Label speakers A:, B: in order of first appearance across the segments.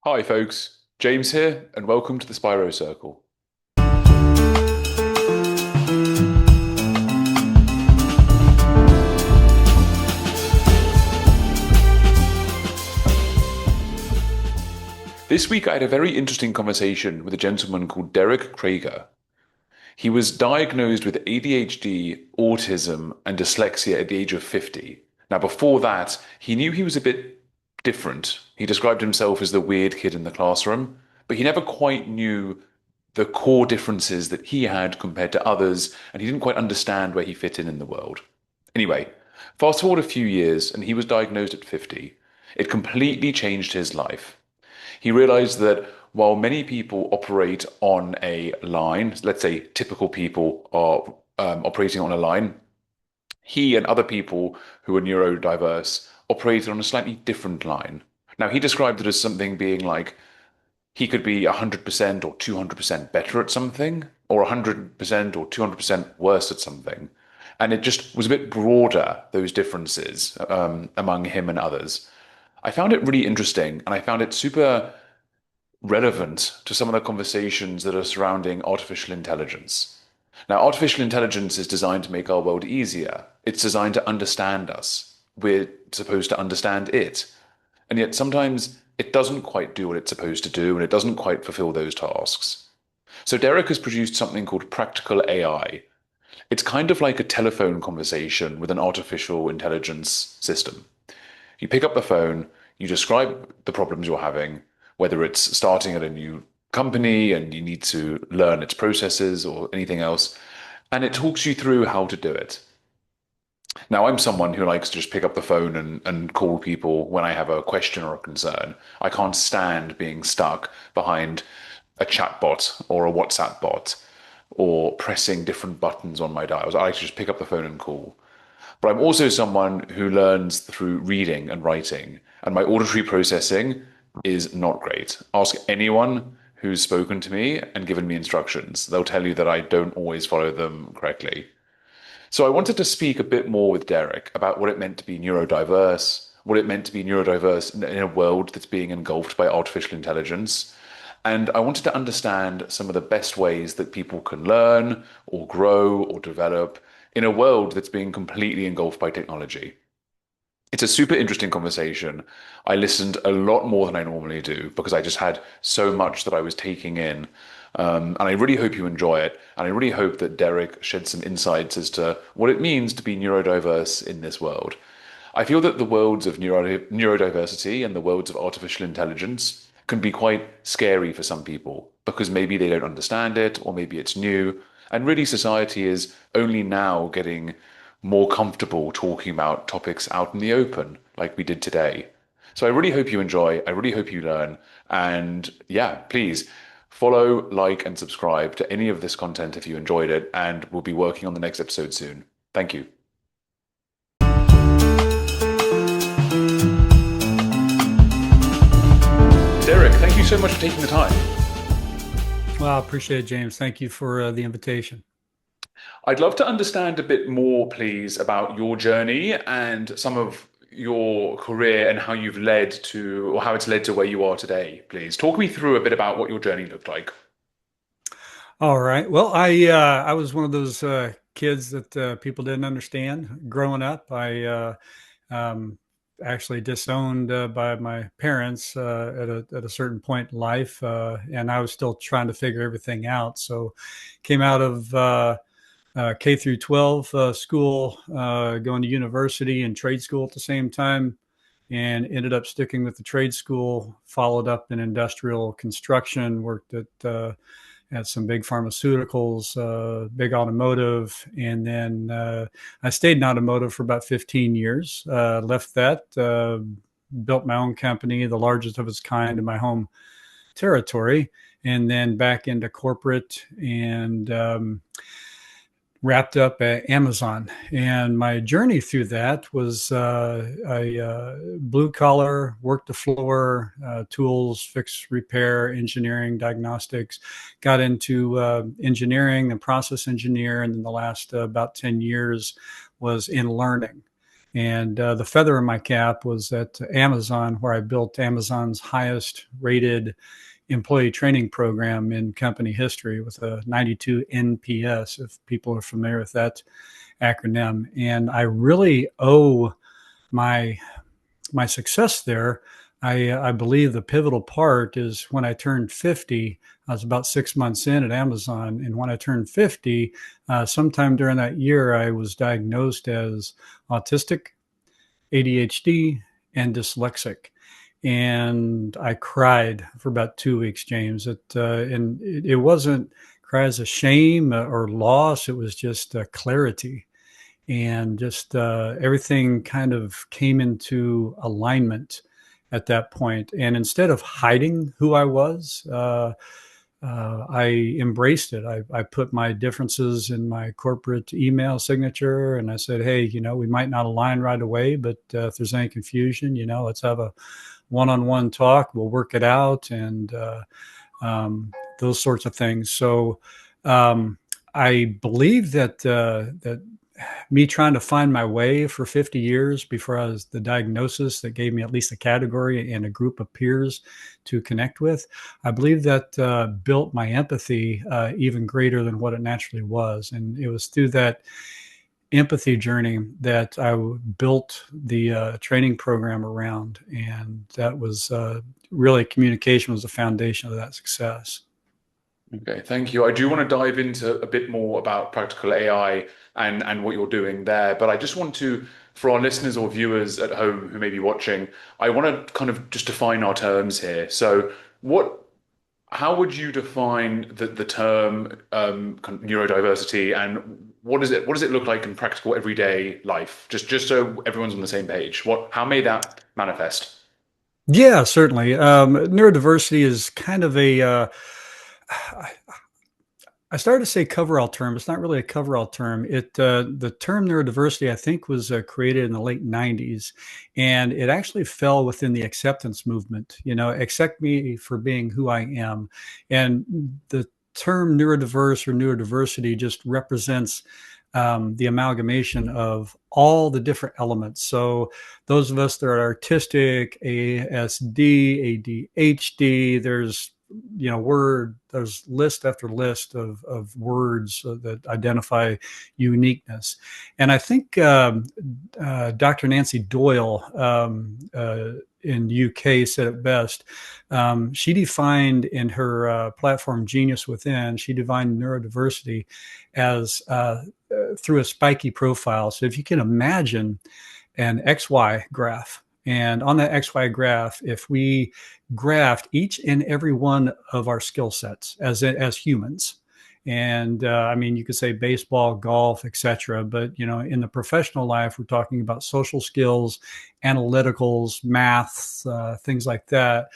A: Hi, folks. James here, and welcome to the Spiro Circle. This week, I had a very interesting conversation with a gentleman called Derek Crager. He was diagnosed with ADHD, autism, and dyslexia at the age of 50. Now, before that, he knew he was a bit different. He described himself as the weird kid in the classroom, but he never quite knew the core differences that he had compared to others, and he didn't quite understand where he fit in the world. Anyway, fast forward a few years, and he was diagnosed at 50. It completely changed his life. He realized that while many people operate on a line, let's say typical people are operating on a line, he and other people who are neurodiverse operated on a slightly different line. Now, he described it as something being like he could be 100% or 200% better at something, or 100% or 200% worse at something. And it just was a bit broader, those differences among him and others. I found it really interesting, and I found it super relevant to some of the conversations that are surrounding artificial intelligence. Now, artificial intelligence is designed to make our world easier. It's designed to understand us. We're supposed to understand it. And yet sometimes it doesn't quite do what it's supposed to do, and it doesn't quite fulfill those tasks. So Derek has produced something called practical AI. It's kind of like a telephone conversation with an artificial intelligence system. You pick up the phone, you describe the problems you're having, whether it's starting at a new company and you need to learn its processes or anything else, and it talks you through how to do it. Now, I'm someone who likes to just pick up the phone and call people when I have a question or a concern. I can't stand being stuck behind a chatbot or a WhatsApp bot or pressing different buttons on my dials. I like to just pick up the phone and call. But I'm also someone who learns through reading and writing, and my auditory processing is not great. Ask anyone who's spoken to me and given me instructions. They'll tell you that I don't always follow them correctly. So I wanted to speak a bit more with Derek about what it meant to be neurodiverse, what it meant to be neurodiverse in a world that's being engulfed by artificial intelligence. And I wanted to understand some of the best ways that people can learn or grow or develop in a world that's being completely engulfed by technology. It's a super interesting conversation. I listened a lot more than I normally do because I just had so much that I was taking in. And I really hope you enjoy it. And I really hope that Derek shed some insights as to what it means to be neurodiverse in this world. I feel that the worlds of neurodiversity and the worlds of artificial intelligence can be quite scary for some people because maybe they don't understand it or maybe it's new. And really, society is only now getting more comfortable talking about topics out in the open like we did today. So I really hope you enjoy. I really hope you learn. And yeah, please follow, like, and subscribe to any of this content if you enjoyed it. And we'll be working on the next episode soon. Thank you. Derek, thank you so much for taking the time.
B: Well, I appreciate it, James. Thank you for the invitation.
A: I'd love to understand a bit more, please, about your journey and some of your career and how you've led to, or how it's led to where you are today, please. Talk me through a bit about what your journey looked like.
B: All right. Well, I was one of those kids that people didn't understand growing up. I um, actually disowned by my parents at a certain point in life, and I was still trying to figure everything out. So, came out of K through 12 school, going to university and trade school at the same time, and ended up sticking with the trade school. Followed up in industrial construction, worked at some big pharmaceuticals, big automotive, and then I stayed in automotive for about 15 years. Left that, built my own company, the largest of its kind in my home territory, and then back into corporate and wrapped up at Amazon. And my journey through that was blue collar, worked the floor, tools, fix, repair, engineering, diagnostics. Got into engineering and process engineer. And then the last about 10 years was in learning. And the feather in my cap was at Amazon, where I built Amazon's highest rated employee training program in company history with a 92 NPS, if people are familiar with that acronym. And I really owe my my success there. I believe the pivotal part is when I turned 50. I was about 6 months in at Amazon, and when I turned 50, sometime during that year, I was diagnosed as autistic, ADHD, and dyslexic. And I cried for about 2 weeks, James. And it wasn't cries of shame or loss. It was just clarity, and just everything kind of came into alignment at that point. And instead of hiding who I was, I embraced it. I put my differences in my corporate email signature, and I said, "Hey, we might not align right away, but if there's any confusion, let's have a one-on-one talk. We'll work it out," and those sorts of things. So I believe that me trying to find my way for 50 years before I was the diagnosis that gave me at least a category and a group of peers to connect with. I believe that built my empathy even greater than what it naturally was. And it was through that empathy journey that I built the training program around. And that was really communication was the foundation of that success.
A: Okay, thank you. I do want to dive into a bit more about practical AI and what you're doing there, but I just want to, for our listeners or viewers at home who may be watching, I want to kind of just define our terms here. So, how would you define the term kind of neurodiversity, and what does it look like in practical everyday life? Just so everyone's on the same page. How may that manifest?
B: Yeah, certainly. Neurodiversity is kind of I started to say coverall term. It's not really a coverall term. The term neurodiversity, I think, was created in the late '90s, and it actually fell within the acceptance movement. Accept me for being who I am, and the term neurodiverse or neurodiversity just represents the amalgamation of all the different elements. So those of us that are artistic, ASD, ADHD, there's list after list of words that identify uniqueness. And I think Dr. Nancy Doyle in the UK said it best. She defined in her platform Genius Within, she defined neurodiversity as through a spiky profile. So if you can imagine an XY graph, and on that XY graph, if we graphed each and every one of our skill sets as humans, and I mean, you could say baseball, golf, etc. But in the professional life, we're talking about social skills, analyticals, maths, things like that.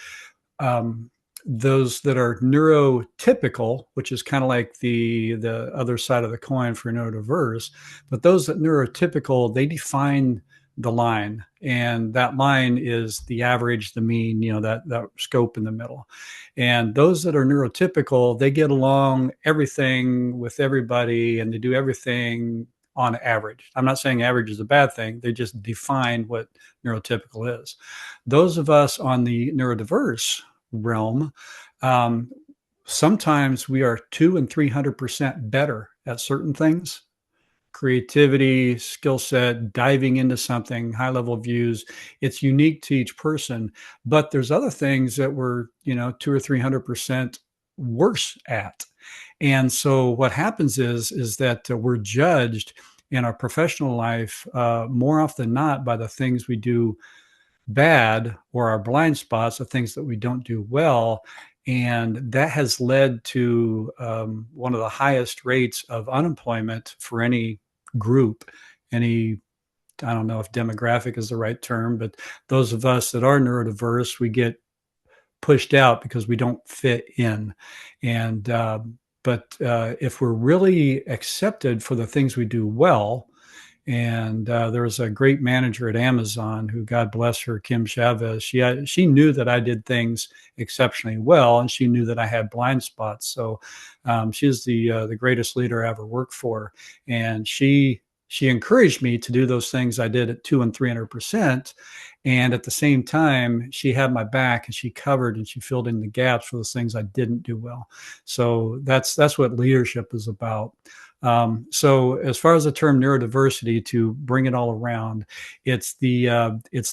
B: Those that are neurotypical, which is kind of like the other side of the coin for neurodiverse, but those that neurotypical, they define the line, and that line is the average, the mean, that scope in the middle. And those that are neurotypical, they get along everything with everybody, and they do everything on average. I'm not saying average is a bad thing. They just define what neurotypical is. Those of us on the neurodiverse realm, sometimes we are 200 and 300% better at certain things, creativity, skill set, diving into something, high level views. It's unique to each person, but there's other things that we're 200 or 300% worse at. And so what happens is that we're judged in our professional life more often than not by the things we do bad, or our blind spots, the things that we don't do well. And that has led to one of the highest rates of unemployment for any group, any, I don't know if demographic is the right term, but those of us that are neurodiverse, we get pushed out because we don't fit in. And but if we're really accepted for the things we do well, and there was a great manager at Amazon who, God bless her, Kim Chavez. She knew that I did things exceptionally well, and she knew that I had blind spots. So she's the greatest leader I ever worked for, and she she encouraged me to do those things I did at 200 and 300%. And at the same time, she had my back and she covered and she filled in the gaps for those things I didn't do well. So that's what leadership is about. So as far as the term neurodiversity, to bring it all around, it's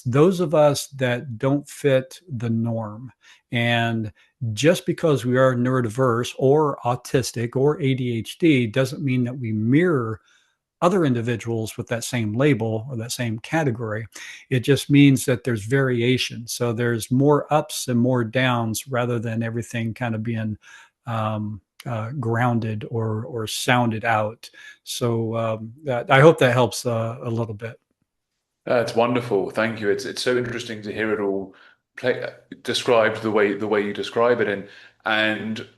B: those of us that don't fit the norm. And just because we are neurodiverse or autistic or ADHD doesn't mean that we mirror other individuals with that same label or that same category. It just means that there's variation. So there's more ups and more downs rather than everything kind of being grounded or sounded out. So I hope that helps a little bit.
A: It's wonderful. Thank you. It's so interesting to hear it all play, described the way you describe it, and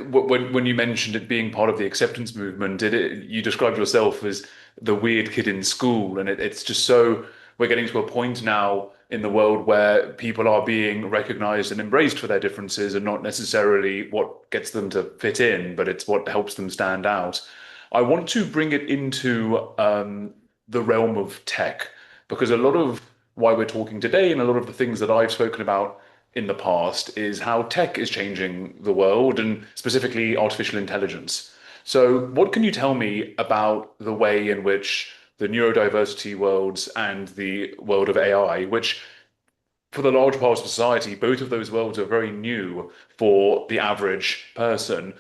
A: when you mentioned it being part of the acceptance movement, you described yourself as the weird kid in school, and it's just so we're getting to a point now in the world where people are being recognized and embraced for their differences, and not necessarily what gets them to fit in, but it's what helps them stand out. I want to bring it into the realm of tech because a lot of why we're talking today and a lot of the things that I've spoken about in the past is how tech is changing the world and specifically artificial intelligence. So, what can you tell me about the way in which the neurodiversity worlds and the world of AI, which for the large part of society, both of those worlds are very new for the average person.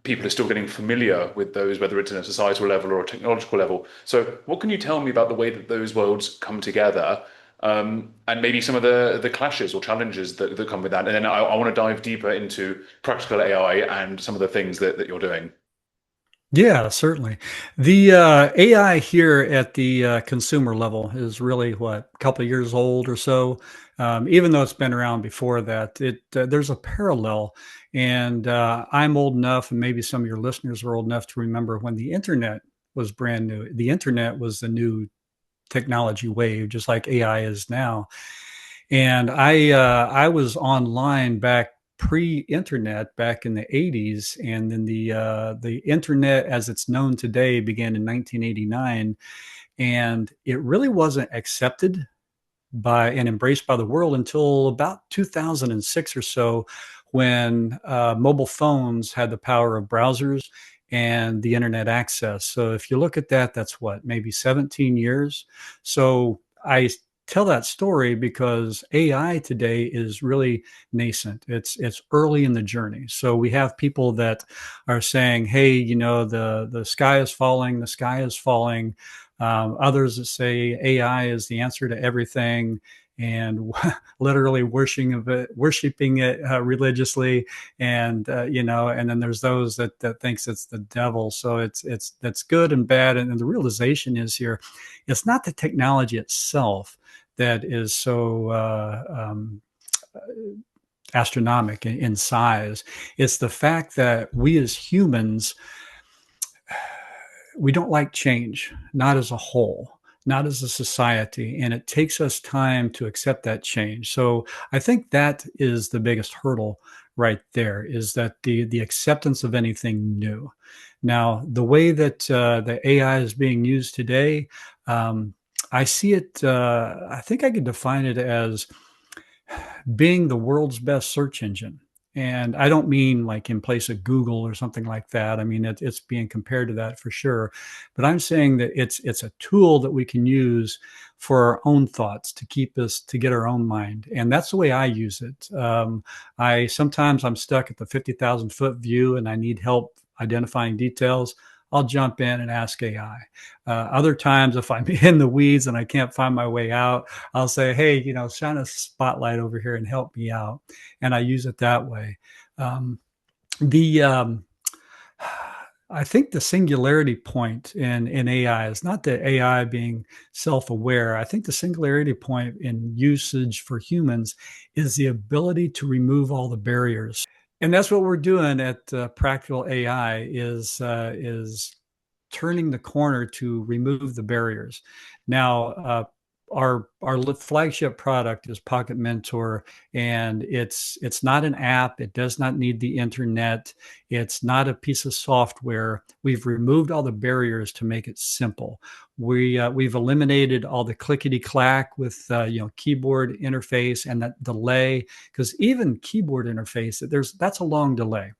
A: People are still getting familiar with those, whether it's in a societal level or a technological level. So, what can you tell me about the way that those worlds come together, and maybe some of the clashes or challenges that come with that? And then I want to dive deeper into practical AI and some of the things that you're doing.
B: Yeah, certainly. The AI here at the consumer level is really what, a couple of years old or so. Even though it's been around before that, it there's a parallel. And I'm old enough, and maybe some of your listeners are old enough to remember when the internet was brand new. The internet was the new technology wave, just like AI is now. And I was online back pre-internet back in the 80s, and then the internet as it's known today began in 1989, and it really wasn't accepted by and embraced by the world until about 2006 or so, when mobile phones had the power of browsers and the internet access. So if you look at that, that's what, maybe 17 years. So I tell that story because AI today is really nascent. It's early in the journey. So we have people that are saying, "Hey, the sky is falling. The sky is falling." Others that say AI is the answer to everything, and literally worshiping it religiously, and and then there's those that thinks it's the devil. So it's that's good and bad, and the realization is here, it's not the technology itself that is so astronomic in size. It's the fact that we as humans, we don't like change, not as a whole, not as a society, and it takes us time to accept that change. So I think that is the biggest hurdle right there, is that the acceptance of anything new. Now, the way that the AI is being used today, I see it. I think I could define it as being the world's best search engine. And I don't mean like in place of Google or something like that. I mean, it's being compared to that for sure. But I'm saying that it's a tool that we can use for our own thoughts, to keep us, to get our own mind. And that's the way I use it. I sometimes I'm stuck at the 50,000 foot view and I need help identifying details. I'll jump in and ask AI. Other times, if I'm in the weeds and I can't find my way out, I'll say, "Hey, shine a spotlight over here and help me out." And I use it that way. The I think the singularity point in AI is not the AI being self-aware. I think the singularity point in usage for humans is the ability to remove all the barriers. And that's what we're doing at Practical AI, is turning the corner to remove the barriers. Now, our flagship product is Pocket Mentor, and it's not an app. It does not need the internet. It's not a piece of software. We've removed all the barriers to make it simple. We've eliminated all the clickety clack with keyboard interface and that delay, because even keyboard interface, that's a long delay.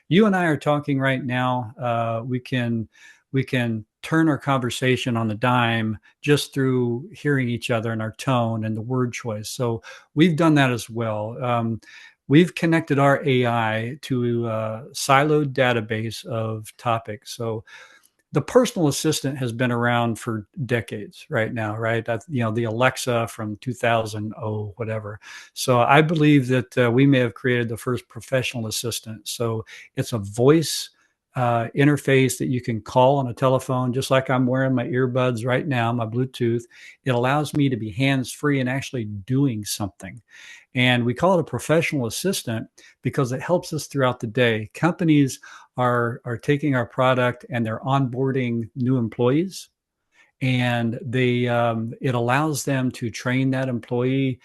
B: You and I are talking right now. We can turn our conversation on the dime just through hearing each other and our tone and the word choice. So we've done that as well. We've connected our AI to a siloed database of topics. So the personal assistant has been around for decades right now, right? The Alexa from 2000, whatever. So I believe that we may have created the first professional assistant. So it's a voice interface that you can call on a telephone, just like I'm wearing my earbuds right now, my Bluetooth. It allows me to be hands-free and actually doing something. And we call it a professional assistant because it helps us throughout the day. Companies are taking our product and they're onboarding new employees, and it allows them to train that employee,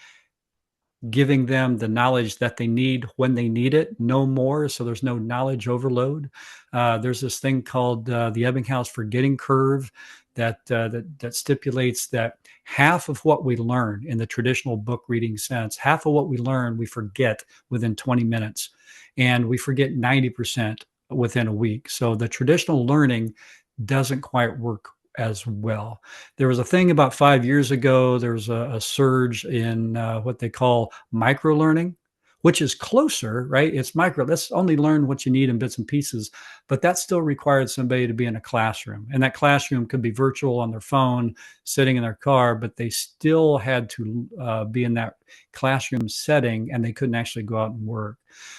B: giving them the knowledge that they need when they need it, no more. So there's no knowledge overload. There's this thing called the Ebbinghaus forgetting curve that stipulates that half of what we learn in the traditional book reading sense, half of what we learn, we forget within 20 minutes, and we forget 90% within a week. So the traditional learning doesn't quite work as well. There was a thing about 5 years ago. There was a surge in what they call micro learning, which is closer, right? It's micro. Let's only learn what you need in bits and pieces, but that still required somebody to be in a classroom. And that classroom could be virtual on their phone, sitting in their car, but they still had to be in that classroom setting, and they couldn't actually go out and work.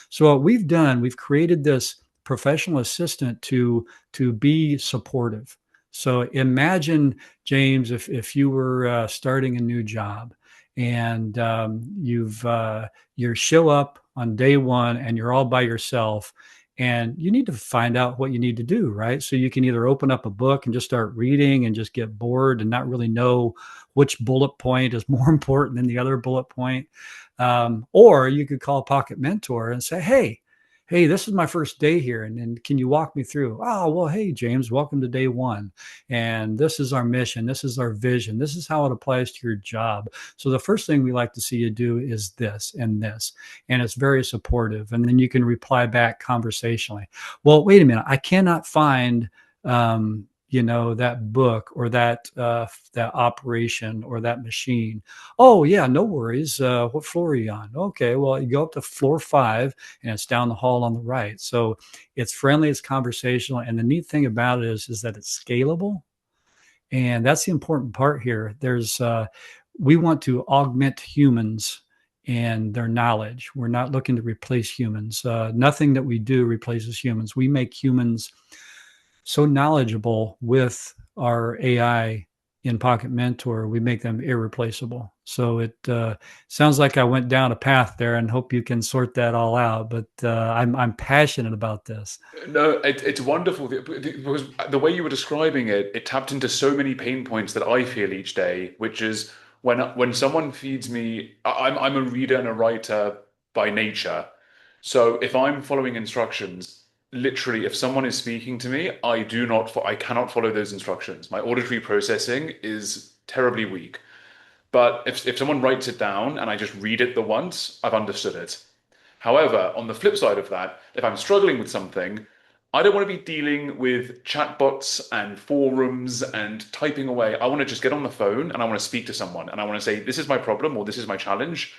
B: So what we've done, we've created this professional assistant to be supportive. So imagine, James, if you were starting a new job, and you show up on day one and you're all by yourself, and you need to find out what you need to do, right? So you can either open up a book and just start reading and just get bored and not really know which bullet point is more important than the other bullet point. Or you could call Pocket Mentor and say, hey, this is my first day here, and can you walk me through? Oh, well, hey, James, welcome to day one. And this is our mission. This is our vision. This is how it applies to your job. So the first thing we like to see you do is this and this. And it's very supportive. And then you can reply back conversationally. Well, wait a minute. I cannot find that book or that operation or that machine. Oh yeah, no worries. What floor are you on? Okay, well, you go up to floor 5 and it's down the hall on the right. So it's friendly, it's conversational, and the neat thing about it is that it's scalable. And that's the important part here. We want to augment humans and their knowledge. We're not looking to replace humans. Nothing that we do replaces humans. We make humans so knowledgeable with our AI in Pocket Mentor, we make them irreplaceable. So it sounds like I went down a path there, and hope you can sort that all out. But I'm passionate about this.
A: No, it's wonderful because the way you were describing it, it tapped into so many pain points that I feel each day, which is when someone feeds me, I'm a reader and a writer by nature. So if I'm following instructions, literally, if someone is speaking to me, I cannot follow those instructions. My auditory processing is terribly weak. But if someone writes it down and I just read it the once, I've understood it. However, on the flip side of that, if I'm struggling with something, I don't want to be dealing with chatbots and forums and typing away. I want to just get on the phone and I want to speak to someone and I want to say, this is my problem or this is my challenge.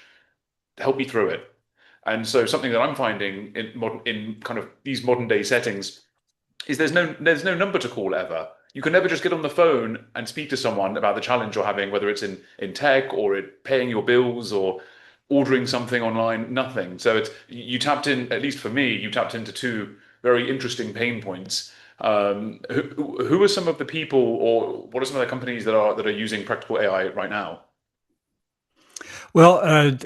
A: Help me through it. And so something that I'm finding in kind of these modern day settings is there's no number to call ever. You can never just get on the phone and speak to someone about the challenge you're having, whether it's in tech or paying your bills or ordering something online, nothing. So you tapped in, at least for me, you tapped into two very interesting pain points. Who are some of the people, or what are some of the companies that are using practical AI right now?
B: Well,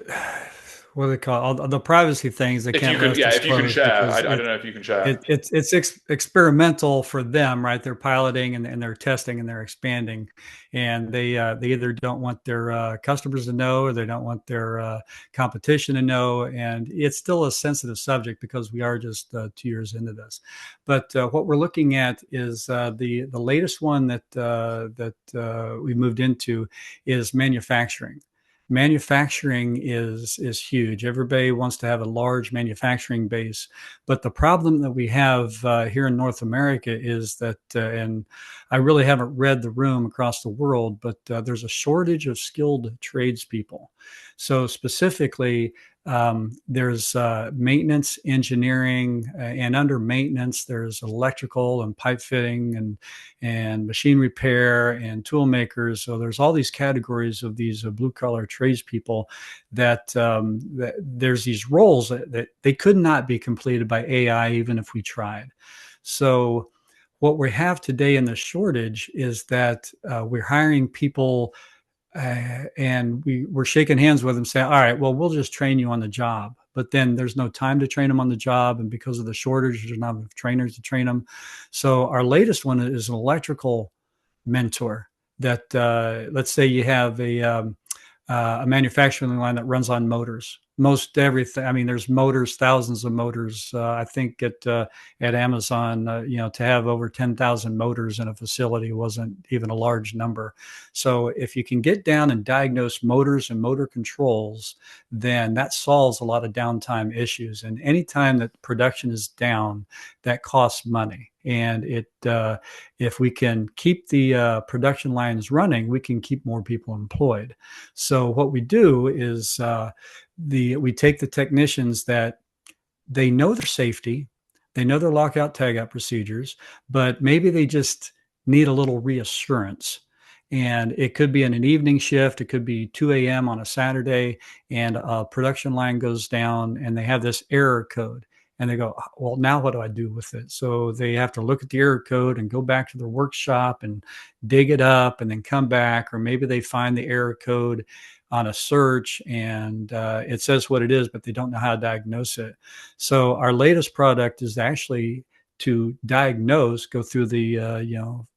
B: what do they call all the privacy things they
A: If you
B: can't let
A: can,
B: us
A: yeah, if you can
B: disclose
A: share,
B: because
A: I don't know if you can share.
B: it's experimental for them, right? They're piloting and they're testing and they're expanding, and they either don't want their customers to know or they don't want their competition to know, and it's still a sensitive subject because we are just 2 years into this. But what we're looking at is the latest one that we moved into is manufacturing. Manufacturing is huge. Everybody wants to have a large manufacturing base, but the problem that we have here in North America is that, and I really haven't read the room across the world, but there's a shortage of skilled tradespeople. So specifically, there's maintenance, engineering, and under maintenance, there's electrical and pipe fitting and machine repair and tool makers. So there's all these categories of these blue collar tradespeople that there's these roles that they could not be completed by AI even if we tried. So what we have today in the shortage is that we're hiring people and we're shaking hands with them saying, all right, well, we'll just train you on the job. But then there's no time to train them on the job. And because of the shortage, there's not enough trainers to train them. So our latest one is an electrical mentor that let's say you have a manufacturing line that runs on motors. Most everything. I mean, there's motors, thousands of motors. I think at Amazon, to have over 10,000 motors in a facility wasn't even a large number. So if you can get down and diagnose motors and motor controls, then that solves a lot of downtime issues. And anytime that production is down, that costs money. And if we can keep the production lines running, we can keep more people employed. So what we do is we take the technicians that they know their safety, they know their lockout tagout procedures, but maybe they just need a little reassurance. And it could be in an evening shift, it could be 2 a.m. on a Saturday, and a production line goes down, and they have this error code. And they go, well, now what do I do with it? So they have to look at the error code and go back to their workshop and dig it up and then come back. Or maybe they find the error code on a search and it says what it is, but they don't know how to diagnose it. So our latest product is actually to diagnose, go through the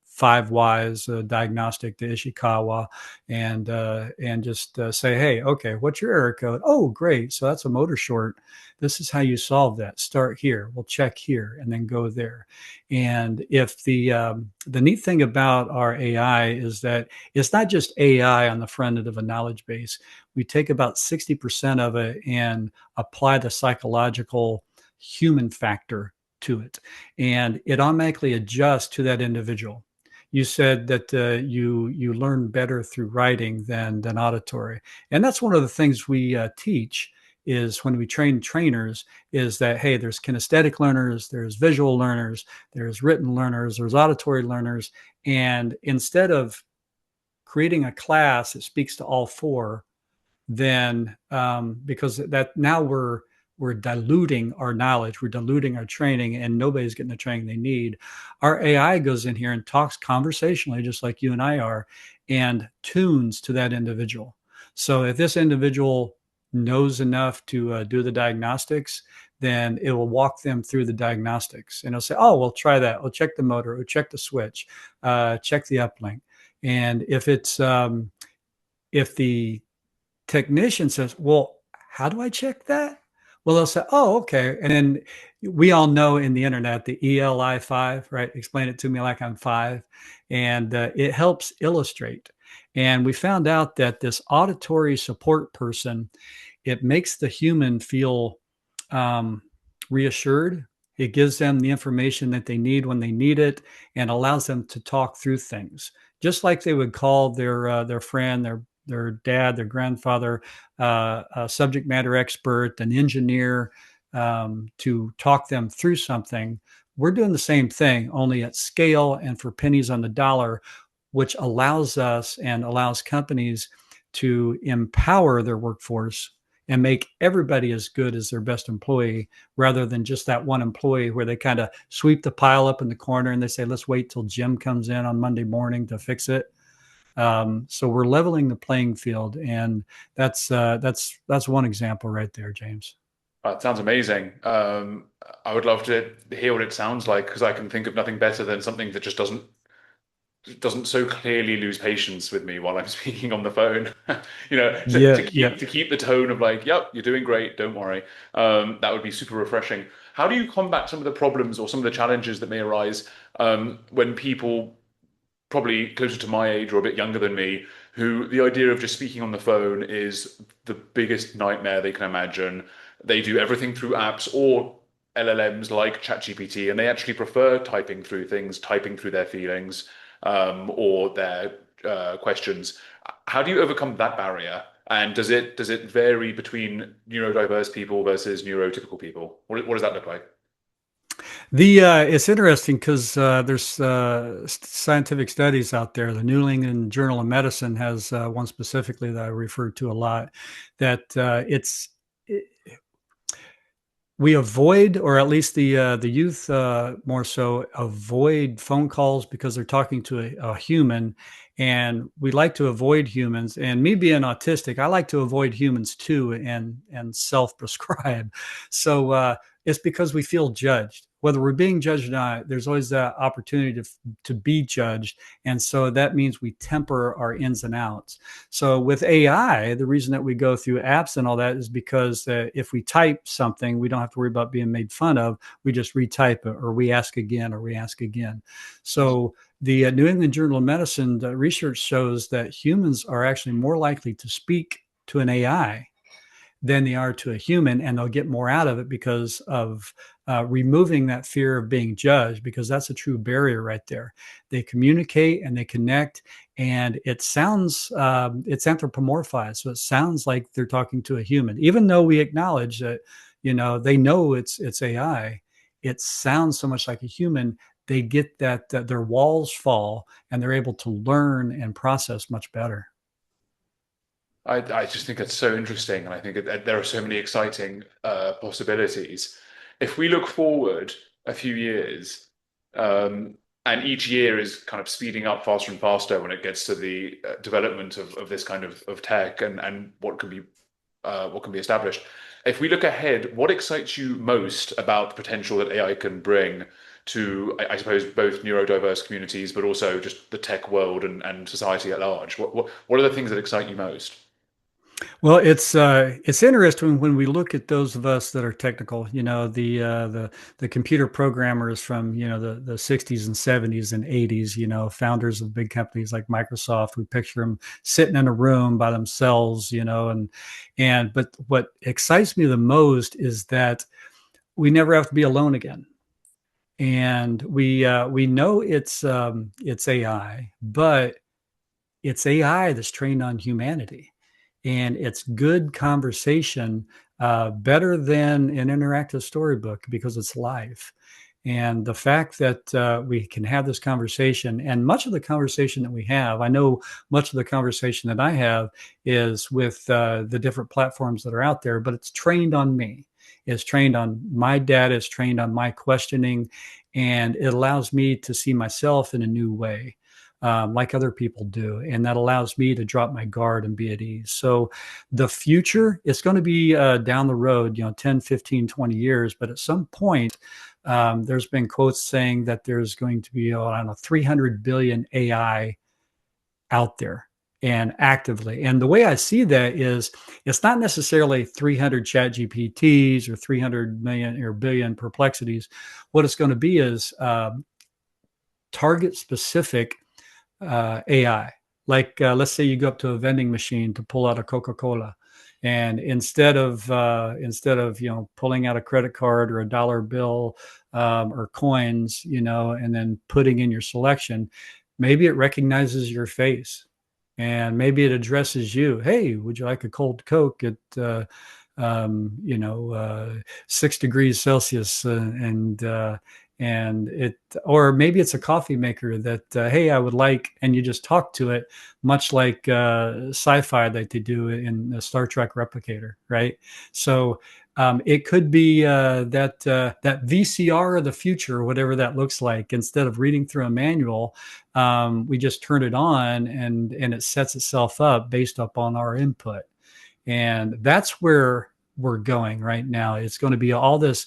B: five whys diagnostic to Ishikawa, and just say, hey, okay, what's your error code? Oh, great, so that's a motor short. This is how you solve that. Start here. We'll check here, and then go there. And if the neat thing about our AI is that it's not just AI on the front end of a knowledge base. We take about 60% of it and apply the psychological human factor to it, and it automatically adjusts to that individual. You said that you learn better through writing than auditory, and that's one of the things we teach is when we train trainers is that, hey, there's kinesthetic learners, there's visual learners, there's written learners, there's auditory learners, and instead of creating a class that speaks to all four, then because that now we're diluting our knowledge, we're diluting our training, and nobody's getting the training they need. Our AI goes in here and talks conversationally, just like you and I are, and tunes to that individual. So if this individual knows enough to do the diagnostics, then it will walk them through the diagnostics, and it'll say, "Oh, well, try that. We'll check the motor. We'll check the switch. Check the uplink." And if the technician says, well, how do I check that? Well, they'll say, oh, okay. And then we all know in the internet, the ELI5, right? Explain it to me like I'm five. And it helps illustrate. And we found out that this auditory support person, it makes the human feel um, reassured. It gives them the information that they need when they need it and allows them to talk through things, just like they would call their friend, their dad, their grandfather, a subject matter expert, an engineer, to talk them through something. We're doing the same thing, only at scale and for pennies on the dollar, which allows us and allows companies to empower their workforce and make everybody as good as their best employee rather than just that one employee where they kind of sweep the pile up in the corner and they say, let's wait till Jim comes in on Monday morning to fix it. So we're leveling the playing field, and that's one example right there, James.
A: It sounds amazing. I would love to hear what it sounds like because I can think of nothing better than something that just doesn't so clearly lose patience with me while I'm speaking on the phone. To
B: Yeah,
A: keep
B: yeah.
A: the tone of like, yep, you're doing great, don't worry. That would be super refreshing. How do you combat some of the problems or some of the challenges that may arise when people probably closer to my age or a bit younger than me, who the idea of just speaking on the phone is the biggest nightmare they can imagine. They do everything through apps or LLMs like ChatGPT, and they actually prefer typing through things, typing through their feelings or their questions. How do you overcome that barrier? And does it vary between neurodiverse people versus neurotypical people? What does that look like?
B: The It's interesting because there's scientific studies out there. The New England Journal of Medicine has one specifically that I refer to a lot. That we avoid, or at least the youth more so avoid phone calls because they're talking to a human, and we like to avoid humans. And me being autistic, I like to avoid humans too, and self prescribe. So it's because we feel judged. Whether we're being judged or not, there's always that opportunity to be judged, and so that means we temper our ins and outs. So with AI, the reason that we go through apps and all that is because if we type something, we don't have to worry about being made fun of. We just retype it, or we ask again, or we ask again. So the New England Journal of Medicine research shows that humans are actually more likely to speak to an AI than they are to a human, and they'll get more out of it because of removing that fear of being judged, because that's a true barrier right there. They communicate and they connect, and it's anthropomorphized, so it sounds like they're talking to a human, even though we acknowledge that they know it's AI. It sounds so much like a human. They get that their walls fall, and they're able to learn and process much better.
A: I just think that's so interesting, and I think that there are so many exciting possibilities. If we look forward a few years, um, and each year is kind of speeding up faster and faster when it gets to the development of this kind of tech and what can be established. If we look ahead, what excites you most about the potential that AI can bring to, I suppose, both neurodiverse communities, but also just the tech world and society at large? What are the things that excite you most?
B: Well, it's interesting when we look at those of us that are technical. The computer programmers from the 60s and 70s and 80s. Founders of big companies like Microsoft. We picture them sitting in a room by themselves. But what excites me the most is that we never have to be alone again. And we know it's AI, but it's AI that's trained on humanity, and it's good conversation, better than an interactive storybook because it's live. And the fact that we can have this conversation, and much of the conversation that we have, I know much of the conversation that I have is with the different platforms that are out there, but it's trained on me. It's trained on my data, it's trained on my questioning, and it allows me to see myself in a new way, like other people do. And that allows me to drop my guard and be at ease. So the future is going to be down the road, 10, 15, 20 years. But at some point, there's been quotes saying that there's going to be, I don't know, 300 billion AI out there and actively. And the way I see that is it's not necessarily 300 chat GPTs or 300 million or billion perplexities. What it's going to be is target specific AI. Like, let's say you go up to a vending machine to pull out a Coca-Cola, and instead of pulling out a credit card or a dollar bill, or coins, and then putting in your selection, maybe it recognizes your face, and maybe it addresses you. Hey, would you like a cold Coke at 6 degrees Celsius, and it, or maybe it's a coffee maker that, hey, I would like, and you just talk to it, much like sci-fi that they do in the Star Trek Replicator, right? So It could be that VCR of the future, or whatever that looks like. Instead of reading through a manual, we just turn it on, and it sets itself up based upon our input. And that's where we're going right now. It's going to be all this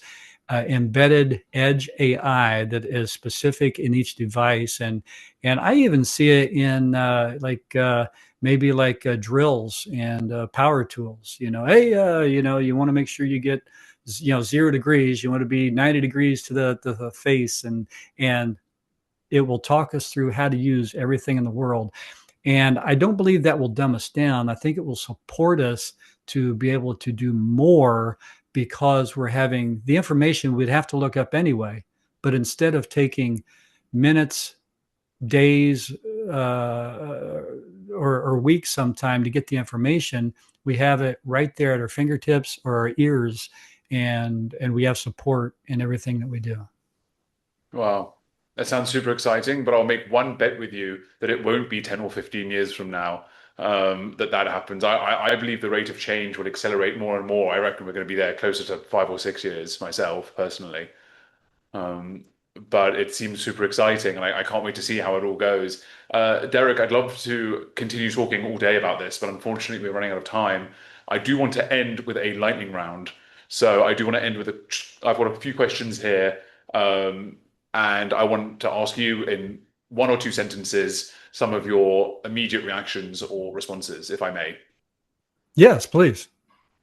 B: embedded edge AI that is specific in each device, and I even see it in maybe like drills and power tools. Hey, you want to make sure you get 0 degrees. You want to be 90 degrees to the face, and it will talk us through how to use everything in the world. And I don't believe that will dumb us down. I think it will support us to be able to do more because we're having the information we'd have to look up anyway. But instead of taking minutes, days, or weeks sometime to get the information, we have it right there at our fingertips or our ears, and we have support in everything that we do.
A: Wow. That sounds super exciting, but I'll make one bet with you that it won't be 10 or 15 years from now that happens. I believe the rate of change will accelerate more and more. I reckon we're going to be there closer to 5 or 6 years myself, personally. Um, but it seems super exciting, and I can't wait to see how it all goes. Derek, I'd love to continue talking all day about this, but unfortunately, we're running out of time. I do want to end with a lightning round. So I do want to end with I've got a few questions here, and I want to ask you in 1 or 2 sentences some of your immediate reactions or responses, if I may.
B: Yes, please.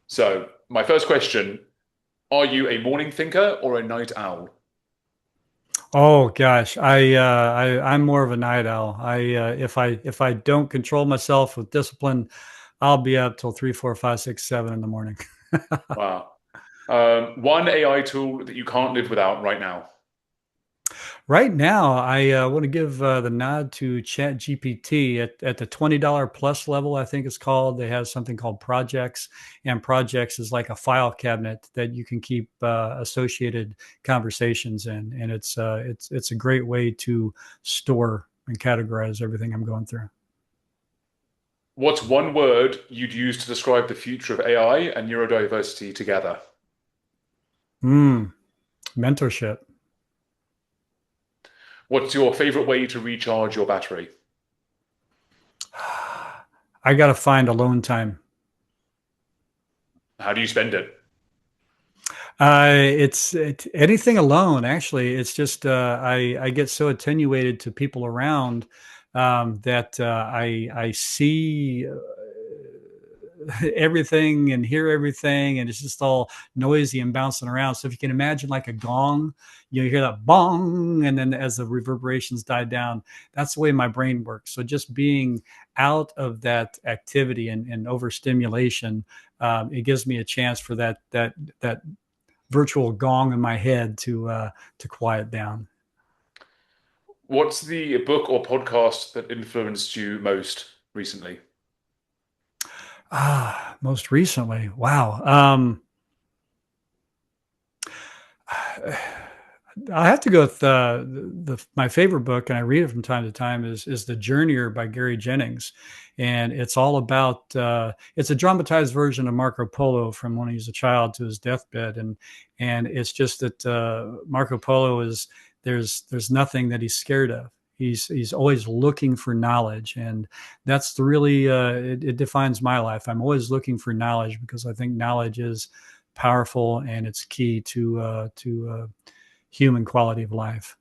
A: So, my first question, are you a morning thinker or a night owl?
B: Oh gosh, I'm more of a night owl. If I don't control myself with discipline, I'll be up till 3, 4, 5, 6, 7 in the morning.
A: Wow. One AI tool that you can't live without right now.
B: Right now, I want to give the nod to Chat GPT at the $20 plus level. I think it's called. They have something called Projects, and Projects is like a file cabinet that you can keep associated conversations in, and it's a great way to store and categorize everything I'm going through.
A: What's one word you'd use to describe the future of AI and neurodiversity together?
B: Mm, mentorship.
A: What's your favorite way to recharge your battery?
B: I got to find alone time.
A: How do you spend it?
B: Anything alone. Actually, it's just I get so attenuated to people around that I see everything and hear everything, and it's just all noisy and bouncing around. So if you can imagine like a gong, you hear that bong, and then as the reverberations die down, that's the way my brain works. So just being out of that activity and overstimulation, it gives me a chance for that virtual gong in my head to quiet down.
A: What's the book or podcast that influenced you most recently?
B: Most recently, wow. I have to go with my favorite book, and I read it from time to time. Is The Journeyer by Gary Jennings, and it's all about. It's a dramatized version of Marco Polo from when he was a child to his deathbed, and it's just that Marco Polo is there's nothing that he's scared of. He's always looking for knowledge, and that's the really it defines my life. I'm always looking for knowledge because I think knowledge is powerful and it's key to human quality of life.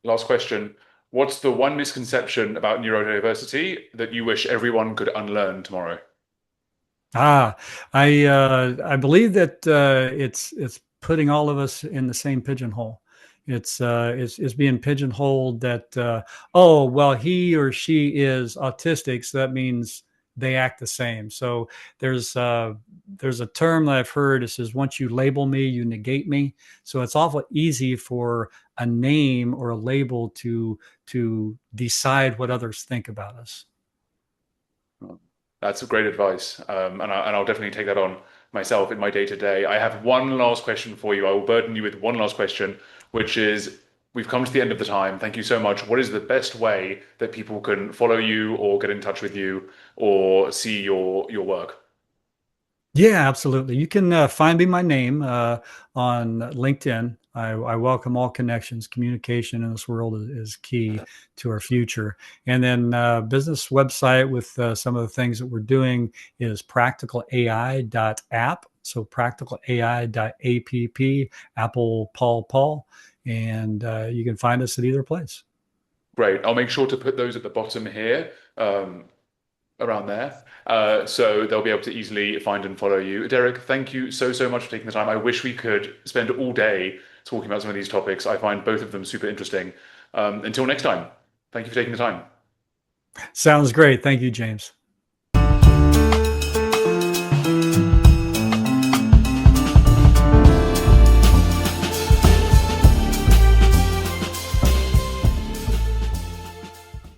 A: Last question. What's the one misconception about neurodiversity that you wish everyone could unlearn tomorrow?
B: Ah, I believe that it's putting all of us in the same pigeonhole. It's being pigeonholed that oh well he or she is autistic, so that means they act the same. So there's uh, there's a term that I've heard. It says once you label me, you negate me. So it's awful easy for a name or a label to decide what others think about us.
A: That's great advice, and I'll definitely take that on myself in my day to day. I have one last question for you. I will burden you with one last question, which is, we've come to the end of the time. Thank you so much. What is the best way that people can follow you or get in touch with you or see your work?
B: Yeah, absolutely. You can find me my name on LinkedIn. I welcome all connections. Communication in this world is key to our future. And then business website with some of the things that we're doing is practicalai.app. So practicalai.app, Apple Paul Paul. And you can find us at either place.
A: Great. I'll make sure to put those at the bottom here, around there, so they'll be able to easily find and follow you. Derek, thank you so much for taking the time. I wish we could spend all day talking about some of these topics. I find both of them super interesting. Until next time, thank you for taking the time.
B: Sounds great. Thank you, James.